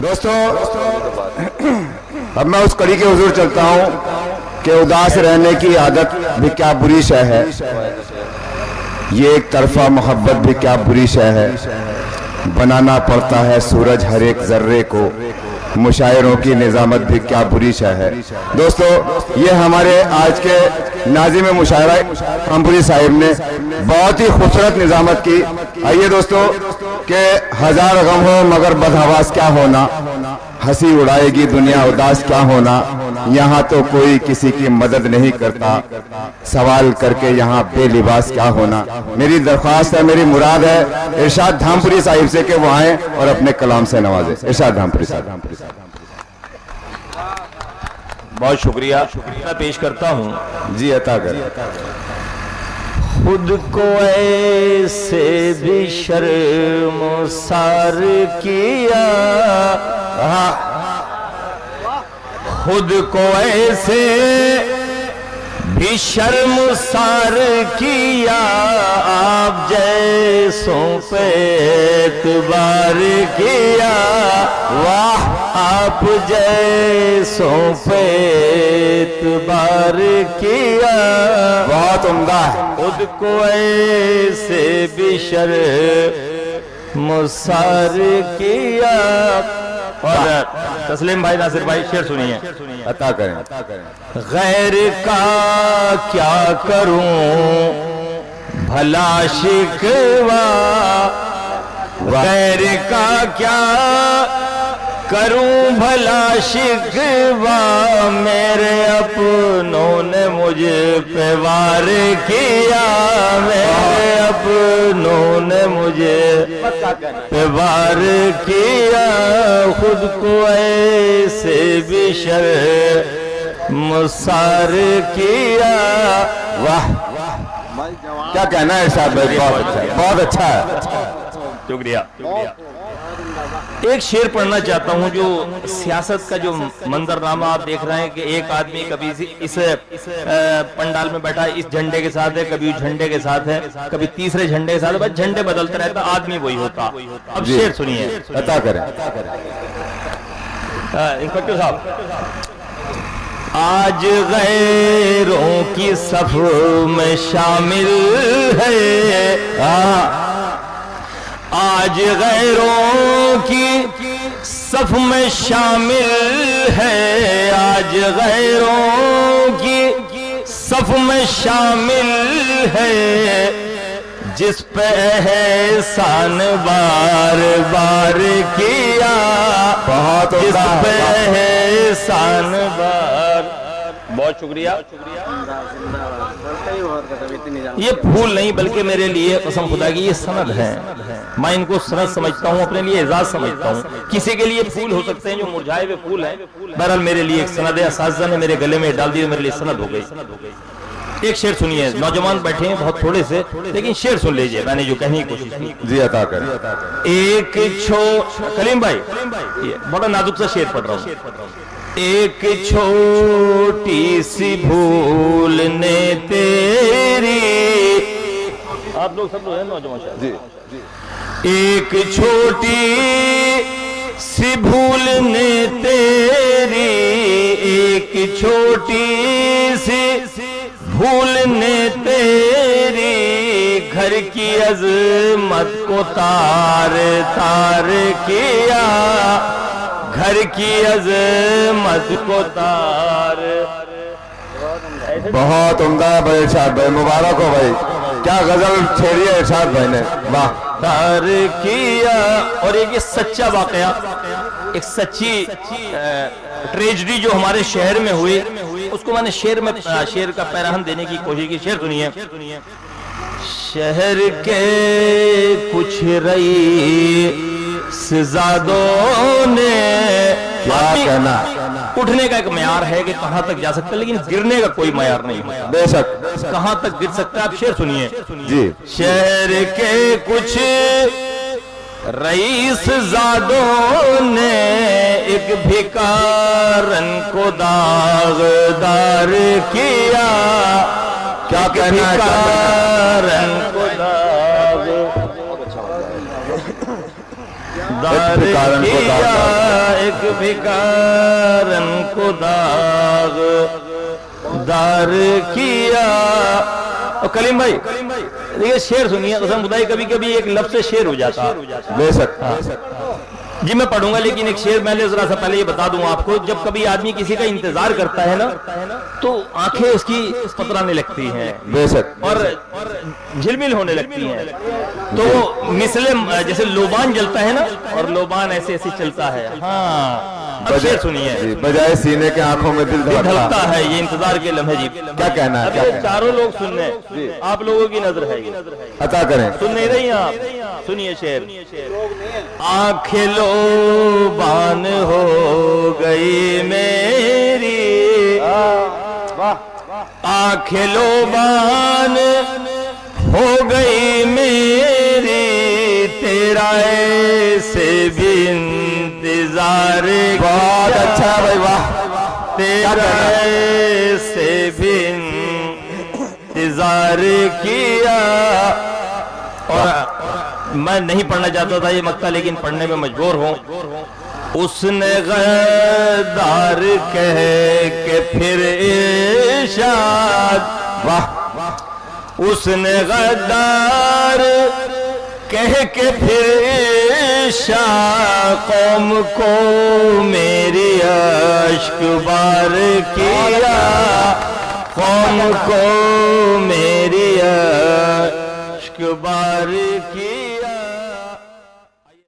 دوستو اب میں اس کڑی کے حضور چلتا ہوں کہ اداس رہنے کی عادت بھی کیا بری شے ہے، یہ ایک طرفہ محبت بھی کیا بری شے ہے، بنانا پڑتا ہے سورج ہر ایک ذرے کو، مشاعروں کی نظامت بھی کیا بری شے ہے۔ دوستو یہ ہمارے آج کے ناظم مشاعرہ امبری صاحب نے بہت ہی خوبصورت نظامت کی۔ آئیے دوستو کہ ہزار غم ہو مگر بدحواس کیا ہونا، ہنسی اڑائے گی دنیا اداس کیا ہونا، یہاں تو کوئی کسی کی مدد نہیں کرتا، سوال کر کے یہاں بے لباس کیا ہونا۔ میری درخواست ہے، میری مراد ہے ارشاد دھامپوری صاحب سے کہ وہ آئیں اور اپنے کلام سے نوازیں۔ ارشاد دھامپوری صاحب۔ بہت شکریہ میں پیش کرتا ہوں۔ جی عطا کریں۔ خود کو ایسے بھی شرمسار کیا، خود کو ایسے بھی شرمسار کیا، آپ جیسوں پہ اعتبار کیا، واہ آپ جیسوں پہ اعتبار کیا، بہت عمدہ ہے۔ خود کو ایسے بھی شرمسار کیا۔ اور تسلیم بھائی، ناصر بھائی شعر سنیے۔ عطا کریں۔ غیر کا کیا کروں بھلا شکوا، غیر کا کیا کروں بھلا شکوا، میرے اپنوں نے مجھ پہ وار کیا، میرے اپنوں نے مجھے پہ وار کیا، خود کو ایسے بھی شرمسار کیا۔ واہ کیا کہنا ہے ارشاد بھائی، بہت اچھا ہے، بہت اچھا ہے۔ شکریہ۔ ایک شعر پڑھنا چاہتا ہوں جو سیاست کا جو منظرنامہ آپ دیکھ رہے ہیں کہ ایک آدمی کبھی اس پنڈال میں بیٹھا اس جھنڈے کے ساتھ ہے، کبھی اس جھنڈے کے ساتھ ہے، کبھی تیسرے جھنڈے کے ساتھ ہے، بس جھنڈے بدلتا رہتا، آدمی وہی ہوتا۔ اب شعر سنیے۔ عطا کریں۔ انسپیکٹر صاحب، آج غیروں کی صف میں شامل ہے، آج غیروں کی صف میں شامل ہے، آج غیروں کی صف میں شامل ہے، جس پہ احسان بار بار کیا، بہت جس عمدہ پہ احسان بار۔ بہت شکریہ۔ یہ پھول نہیں بلکہ میرے لیے قسم خدا کی یہ سند ہے، میں ان کو سند سمجھتا ہوں، اپنے لیے اعزاز سمجھتا ہوں۔ کسی کے لیے پھول ہو سکتے ہیں جو مرجھائے ہوئے پھول ہیں، بہرحال میرے لیے ایک سند ہے، اساتذہ نے میرے گلے میں ڈال دی، میرے لیے سند ہو گئی۔ ایک شعر سنیے، نوجوان بیٹھے ہیں بہت تھوڑے سے، لیکن شعر سن لیجئے، میں نے جو کہنے کی کوشش کی۔ جی عطا کریں۔ ایک کلیم بھائی بڑا نازک سا شعر پڑھ رہا ہوں۔ ایک چھوٹی سی بھول نے تیری، آپ لوگ سب لوگ ہیں نوجوان شاید، جی ایک چھوٹی سی بھول نے تیری، ایک چھوٹی سی بھول نے تیری، گھر کی عظمت کو تار تار کیا، گھر کی عظمت کو تار۔ بہت عمدہ ہے بھائی ارشاد بھائی، مبارک ہو بھائی، کیا غزل چھیڑی ہے ارشاد بھائی نے، واہ تار کیا۔ اور ایک یہ سچا واقعہ، ایک سچی ٹریجڈی جو ہمارے شہر میں ہوئی، اس کو میں نے شعر کا پیراہن دینے کی کوشش کی۔ شعر سنیے۔ شہر کے کچھ رئیس زادوں نے، کیا کہنا، اٹھنے کا ایک معیار ہے کہ کہاں تک جا سکتا ہے، لیکن گرنے کا کوئی معیار نہیں ہے، بے شک کہاں تک گر سکتا ہے۔ آپ شعر سنیے۔ جی۔ شہر کے کچھ رئیس زادوں نے ایک بھکارن کو داغدار کیا، کیا کہنا ہے، بھکارن کو داغدار کیا، ایک بھکارن کو داغ دار کیا. اور کلیم بھائی یہ شعر سنیے، قسم خدائی کبھی کبھی ایک لفظ سے شعر ہو جاتا. بے شک جی میں پڑھوں گا، لیکن ایک شعر میں نے ذرا سا پہلے یہ بتا دوں آپ کو. جب کبھی آدمی کسی کا انتظار کرتا ہے نا تو آنکھیں اس کی پترانے لگتی ہیں، بے شک اور جھلمل ہونے لگتی ہیں. تو مثل جیسے لوبان جلتا ہے نا، اور لوبان ایسے ایسے چلتا ہے. ہاں اب شعر سنیے. بجائے سینے کے آنکھوں میں دل دھڑکتا ہے یہ انتظار کے لمحے. جی کیا کہنا ہے؟ اب یہ چاروں لوگ سن رہے ہیں، آپ لوگوں کی نظر ہے یہ، عطا کریں. سن نہیں رہی آپ؟ سنیے شعر. آنکھیں لوبان ہو گئی میری، آنکھیں لوبان ہو گئی میری، تیرا ایسے بھی انتظار. بہت اچھا بھائی، واہ. تیرا ایسے بھی انتظار کیا. اور میں نہیں پڑھنا چاہتا تھا یہ مقطع، لیکن پڑھنے میں مجبور ہوں. اس نے غدار کہہ کے پھر ارشاد، واہ. اس نے غدار کہہ کے پھر ارشاد، قوم کو میری اشک بار کیا، قوم کو میری اشک بار کیا.